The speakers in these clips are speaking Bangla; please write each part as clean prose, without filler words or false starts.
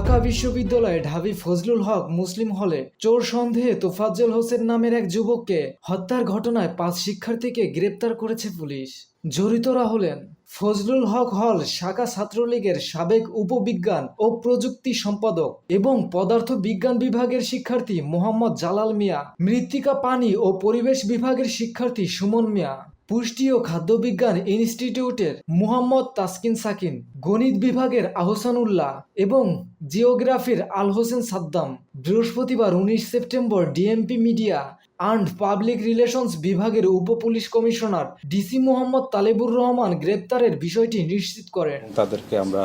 ঢাকা বিশ্ববিদ্যালয়ে ঢাবি ফজলুল হক মুসলিম হলে চোর সন্দেহে তোফাজ্জল হোসেন নামের এক যুবককে হত্যার ঘটনায় 5 শিক্ষার্থীকে গ্রেপ্তার করেছে পুলিশ। জড়িতরা হলেন ফজলুল হক হল শাখা ছাত্রলীগের সাবেক উপবিজ্ঞান ও প্রযুক্তি সম্পাদক এবং পদার্থ বিজ্ঞান বিভাগের শিক্ষার্থী মোহাম্মদ জালাল মিয়া, মৃত্তিকা পানি ও পরিবেশ বিভাগের শিক্ষার্থী সুমন মিয়া, পুষ্টি ও খাদ্য বিজ্ঞান ইনস্টিটিউটের মুহাম্মদ তাসকিন সাকিন, গণিত বিভাগের আহসানুল্লাহ এবং জিওগ্রাফির আল হোসেন সাদ্দাম। বৃহস্পতিবার 19 September DMP media and public relations বিভাগের উপ police commissioner DC Mohammad Talebur Rahman গ্রেপ্তারের বিষয়টি নিশ্চিত করেন। তাদেরকে আমরা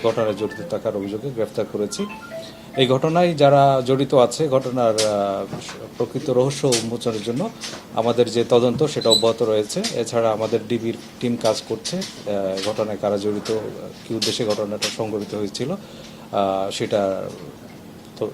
ঘটনায় জড়িত থাকার অভিযোগে গ্রেফতার করেছি। এই ঘটনায় যারা জড়িত আছে, ঘটনার প্রকৃত রহস্য উন্মোচনের জন্য আমাদের যে তদন্ত সেটা অব্যাহত রয়েছে। এছাড়া আমাদের ডিবির টিম কাজ করছে ঘটনায় কারা জড়িত, কী উদ্দেশ্যে ঘটনাটা সংঘটিত হয়েছিল সেটা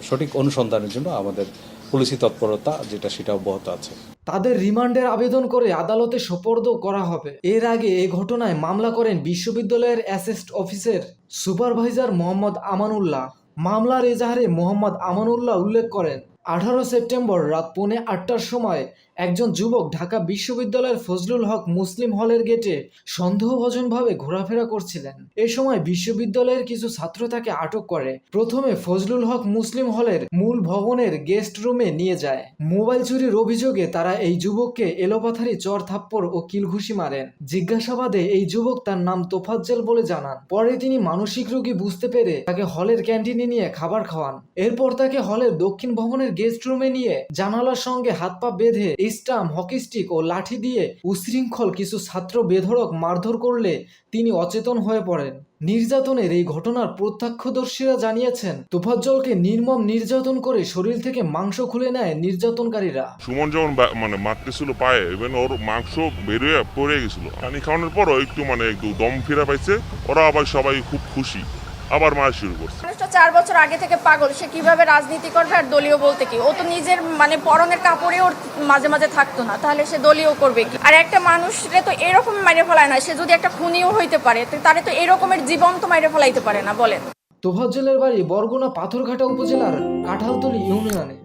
সঠিক অনুসন্ধানের জন্য আমাদের পুলিশি তৎপরতা সেটা অব্যাহত আছে। তাদের রিমান্ডের আবেদন করে আদালতে সোপর্দ করা হবে। এর আগে এই ঘটনায় মামলা করেন বিশ্ববিদ্যালয়ের অ্যাসিস্ট অফিসের সুপারভাইজার মোহাম্মদ আমানুল্লাহ। মামলার এজাহারে মোহাম্মদ আমানুল্লাহ উল্লেখ করেন, 18 সেপ্টেম্বর রাত 8:45টার সময় একজন যুবক ঢাকা বিশ্ববিদ্যালয়ের ফজলুল হক মুসলিম হলের গেটে সন্দেহভাজনভাবে ঘোরাফেরা করছিলেন। এ সময় বিশ্ববিদ্যালয়ের কিছু ছাত্র তাকে আটক করে। প্রথমে ফজলুল হক মুসলিম হলের মূল ভবনের গেস্ট রুমে নিয়ে যায়। মোবাইল চুরির অভিযোগে তারা এই যুবককে এলোপাথারি চর থাপ্পড় ও কিলঘুষি মারেন। জিজ্ঞাসাবাদে এই যুবক তার নাম তোফাজ্জল বলে জানান। পরে তিনি মানসিক রোগী বুঝতে পেরে তাকে হলের ক্যান্টিনে নিয়ে খাবার খাওয়ান। এরপর তাকে হলের দক্ষিণ ভবনের গেস্ট রুমে নিয়ে জানালার সঙ্গে হাত পা বেঁধে স্টাম্প, হকি স্টিক ও লাঠি দিয়ে উশৃঙ্খল কিছু ছাত্র বেধড়ক মারধর করলে তিনি অচেতন হয়ে পড়েন। নির্যাতনের এই ঘটনার প্রত্যক্ষদর্শীরা জানিয়েছেন, তোফাজ্জলকে নির্মম নির্যাতন করে শরীর থেকে মাংস খুলে নেয় নির্যাতনকারীরা। সুমন যখন মারতেছিল পায়ে, ইভেন ওর মাংস বেরিয়ে পড়ে গেছিল। পানি খাওয়ানোর পরও একটু দম ফিরে পাইছে। ওরা আবার সবাই খুব খুশি, আবার মারা শুরু করছে। 4 বছর আগে থেকে পাগল, সে কিভাবে রাজনীতি করবে আর দলীয় বলতে কি? ও তো নিজের পরনের কাপড়ে ওর মাঝে মাঝে থাকতো না, তাহলে সে দলীয় করবে কি? আর একটা মানুষরে তো এরকম মাইরে ফেলায় না, সে যদি একটা খুনিও হইতে পারে তারে তো এরকমের জীবন্ত মাইরে ফেলাইতে পারে না, বলেন। তোফাজ্জলের বাড়ি বরগুনা পাথরঘাটা উপজেলার কাঁঠালতলী ইউনিয়নে।